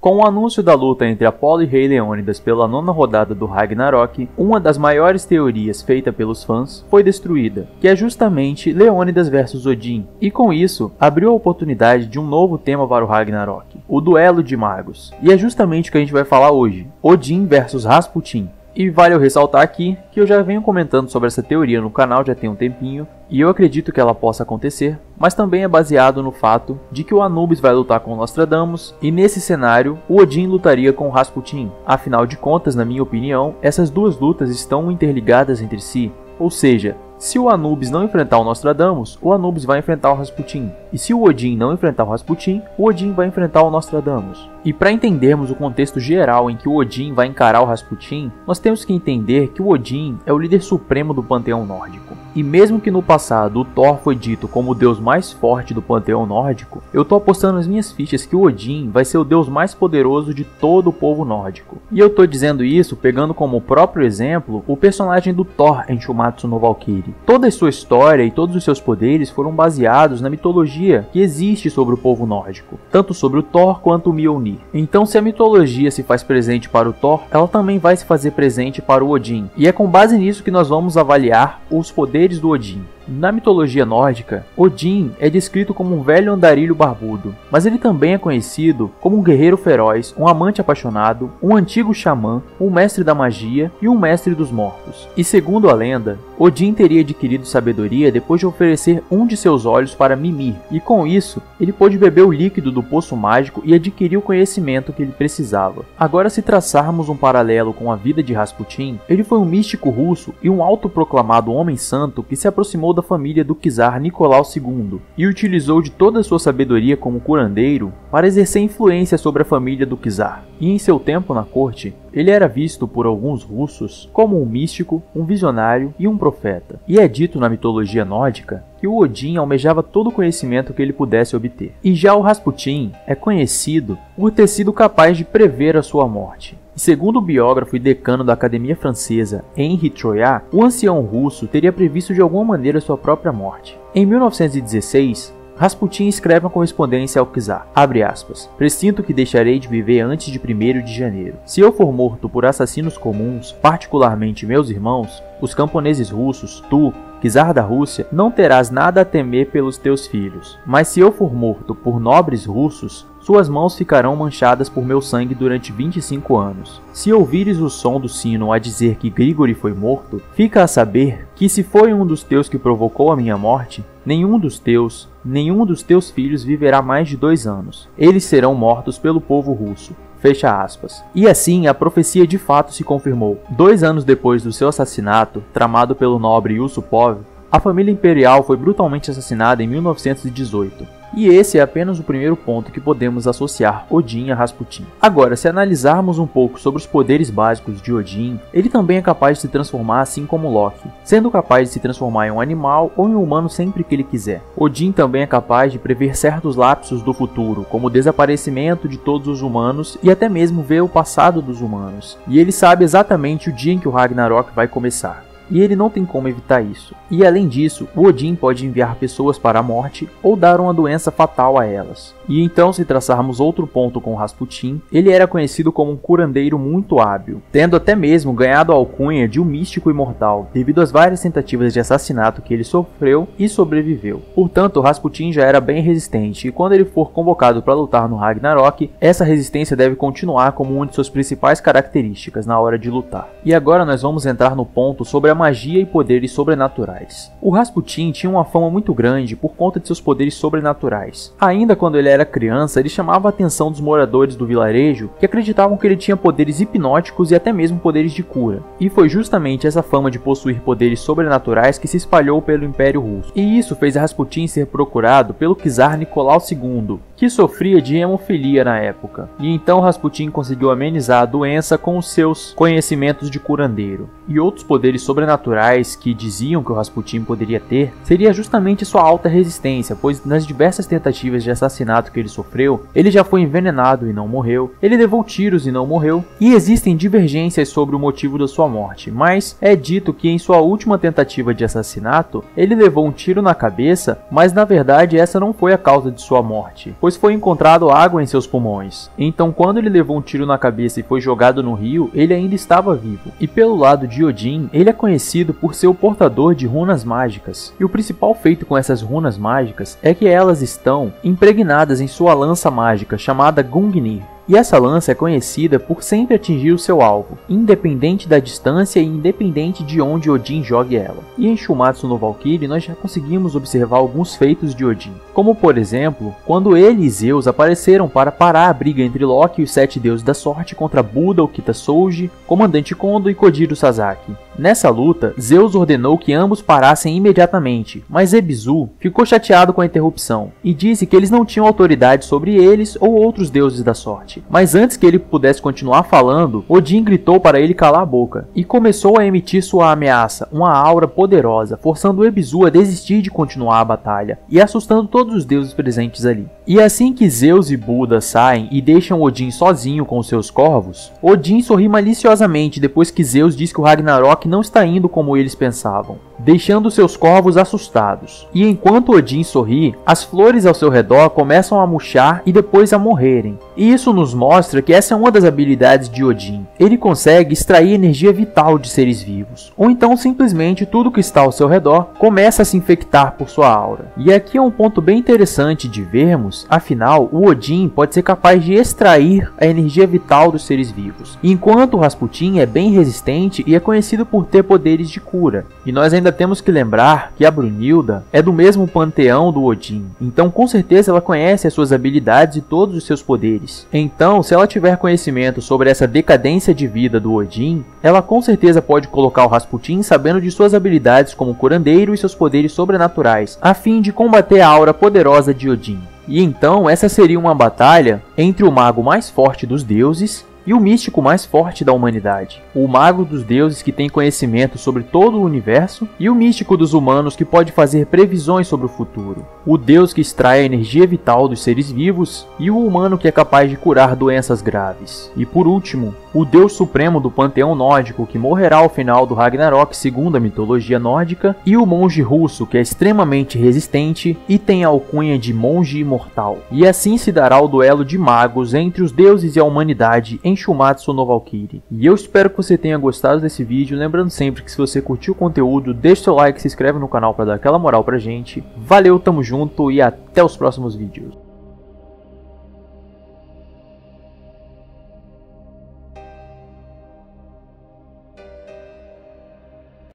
Com o anúncio da luta entre Apolo e Rei Leônidas pela 9ª rodada do Ragnarok, uma das maiores teorias feita pelos fãs foi destruída, que é justamente Leônidas versus Odin, e com isso abriu a oportunidade de um novo tema para o Ragnarok, o duelo de magos. E é justamente o que a gente vai falar hoje, Odin versus Rasputin. E vale eu ressaltar aqui que eu já venho comentando sobre essa teoria no canal já tem um tempinho, e eu acredito que ela possa acontecer, mas também é baseado no fato de que o Anubis vai lutar com Nostradamus, e nesse cenário, o Odin lutaria com o Rasputin. Afinal de contas, na minha opinião, essas duas lutas estão interligadas entre si, ou seja, se o Anubis não enfrentar o Nostradamus, o Anubis vai enfrentar o Rasputin. E se o Odin não enfrentar o Rasputin, o Odin vai enfrentar o Nostradamus. E para entendermos o contexto geral em que o Odin vai encarar o Rasputin, nós temos que entender que o Odin é o líder supremo do panteão nórdico. E mesmo que no passado o Thor foi dito como o deus mais forte do panteão nórdico, eu tô apostando nas minhas fichas que o Odin vai ser o deus mais poderoso de todo o povo nórdico. E eu tô dizendo isso pegando como próprio exemplo o personagem do Thor em Shumatsu no Valkyrie. Toda a sua história e todos os seus poderes foram baseados na mitologia que existe sobre o povo nórdico, tanto sobre o Thor quanto o Mjolnir. Então, se a mitologia se faz presente para o Thor, ela também vai se fazer presente para o Odin. E é com base nisso que nós vamos avaliar os poderes do Odin. Na mitologia nórdica, Odin é descrito como um velho andarilho barbudo, mas ele também é conhecido como um guerreiro feroz, um amante apaixonado, um antigo xamã, um mestre da magia e um mestre dos mortos. E segundo a lenda, Odin teria adquirido sabedoria depois de oferecer um de seus olhos para Mimir, e com isso, ele pôde beber o líquido do poço mágico e adquirir o conhecimento que ele precisava. Agora, se traçarmos um paralelo com a vida de Rasputin, ele foi um místico russo e um autoproclamado homem santo que se aproximou da família do czar Nicolau II e utilizou de toda a sua sabedoria como curandeiro para exercer influência sobre a família do czar. E em seu tempo na corte, ele era visto por alguns russos como um místico, um visionário e um profeta. E é dito na mitologia nórdica que o Odin almejava todo o conhecimento que ele pudesse obter. E já o Rasputin é conhecido por ter sido capaz de prever a sua morte. E segundo o biógrafo e decano da Academia Francesa, Henri Troyat, o ancião russo teria previsto de alguma maneira sua própria morte. Em 1916, Rasputin escreve uma correspondência ao czar, abre aspas, "Presinto que deixarei de viver antes de 1º de janeiro. Se eu for morto por assassinos comuns, particularmente meus irmãos, os camponeses russos, tu, czar da Rússia, não terás nada a temer pelos teus filhos. Mas se eu for morto por nobres russos, suas mãos ficarão manchadas por meu sangue durante 25 anos. Se ouvires o som do sino a dizer que Grigori foi morto, fica a saber que se foi um dos teus que provocou a minha morte, nenhum dos teus filhos viverá mais de 2 anos. Eles serão mortos pelo povo russo." Fecha aspas. E assim, a profecia de fato se confirmou. 2 anos depois do seu assassinato, tramado pelo nobre Yusupov, a família imperial foi brutalmente assassinada em 1918. E esse é apenas o primeiro ponto que podemos associar Odin a Rasputin. Agora, se analisarmos um pouco sobre os poderes básicos de Odin, ele também é capaz de se transformar assim como Loki, sendo capaz de se transformar em um animal ou em um humano sempre que ele quiser. Odin também é capaz de prever certos lapsos do futuro, como o desaparecimento de todos os humanos e até mesmo ver o passado dos humanos. E ele sabe exatamente o dia em que o Ragnarok vai começar. E ele não tem como evitar isso. E além disso, o Odin pode enviar pessoas para a morte ou dar uma doença fatal a elas. E então, se traçarmos outro ponto com Rasputin, ele era conhecido como um curandeiro muito hábil, tendo até mesmo ganhado a alcunha de um místico imortal, devido às várias tentativas de assassinato que ele sofreu e sobreviveu. Portanto, Rasputin já era bem resistente, e quando ele for convocado para lutar no Ragnarok, essa resistência deve continuar como uma de suas principais características na hora de lutar. E agora nós vamos entrar no ponto sobre a magia e poderes sobrenaturais. O Rasputin tinha uma fama muito grande por conta de seus poderes sobrenaturais. Ainda quando ele era criança, ele chamava a atenção dos moradores do vilarejo que acreditavam que ele tinha poderes hipnóticos e até mesmo poderes de cura. E foi justamente essa fama de possuir poderes sobrenaturais que se espalhou pelo Império Russo. E isso fez Rasputin ser procurado pelo czar Nicolau II, que sofria de hemofilia na época. E então Rasputin conseguiu amenizar a doença com os seus conhecimentos de curandeiro. E outros poderes sobrenaturais que diziam que o Rasputin poderia ter seria justamente sua alta resistência, pois nas diversas tentativas de assassinato que ele sofreu, ele já foi envenenado e não morreu, ele levou tiros e não morreu, e existem divergências sobre o motivo da sua morte, mas é dito que em sua última tentativa de assassinato, ele levou um tiro na cabeça, mas na verdade essa não foi a causa de sua morte, pois pois foi encontrado água em seus pulmões. Então, quando ele levou um tiro na cabeça e foi jogado no rio, ele ainda estava vivo. E pelo lado de Odin, ele é conhecido por ser o portador de runas mágicas. E o principal feito com essas runas mágicas é que elas estão impregnadas em sua lança mágica chamada Gungnir. E essa lança é conhecida por sempre atingir o seu alvo, independente da distância e independente de onde Odin jogue ela. E em Shumatsu no Valkyrie nós já conseguimos observar alguns feitos de Odin, como por exemplo, quando ele e Zeus apareceram para parar a briga entre Loki e os 7 deuses da sorte contra Buda, Okita Souji, Comandante Kondo e Kojiro Sasaki. Nessa luta, Zeus ordenou que ambos parassem imediatamente, mas Ebisu ficou chateado com a interrupção e disse que eles não tinham autoridade sobre eles ou outros deuses da sorte. Mas antes que ele pudesse continuar falando, Odin gritou para ele calar a boca e começou a emitir sua ameaça, uma aura poderosa, forçando Ebisu a desistir de continuar a batalha e assustando todos os deuses presentes ali. E assim que Zeus e Buda saem e deixam Odin sozinho com seus corvos, Odin sorri maliciosamente depois que Zeus diz que o Ragnarok não está indo como eles pensavam, deixando seus corvos assustados. E enquanto Odin sorri, as flores ao seu redor começam a murchar e depois a morrerem. E isso nos mostra que essa é uma das habilidades de Odin. Ele consegue extrair energia vital de seres vivos, ou então simplesmente tudo que está ao seu redor começa a se infectar por sua aura. E aqui é um ponto bem interessante de vermos, afinal, o Odin pode ser capaz de extrair a energia vital dos seres vivos, enquanto o Rasputin é bem resistente e é conhecido por ter poderes de cura. E nós ainda temos que lembrar que a Brunilda é do mesmo panteão do Odin, então com certeza ela conhece as suas habilidades e todos os seus poderes. Então, se ela tiver conhecimento sobre essa decadência de vida do Odin, ela com certeza pode colocar o Rasputin sabendo de suas habilidades como curandeiro e seus poderes sobrenaturais, a fim de combater a aura poderosa de Odin. E então, essa seria uma batalha entre o mago mais forte dos deuses e o místico mais forte da humanidade. O mago dos deuses que tem conhecimento sobre todo o universo e o místico dos humanos que pode fazer previsões sobre o futuro. O deus que extrai a energia vital dos seres vivos e o humano que é capaz de curar doenças graves. E por último, o deus supremo do panteão nórdico que morrerá ao final do Ragnarok segundo a mitologia nórdica, e o monge russo que é extremamente resistente e tem a alcunha de monge imortal. E assim se dará o duelo de magos entre os deuses e a humanidade em Shumatsu no Valkyrie. E eu espero que você tenha gostado desse vídeo, lembrando sempre que se você curtiu o conteúdo, deixa seu like, se inscreve no canal para dar aquela moral pra gente. Valeu, tamo junto e até os próximos vídeos.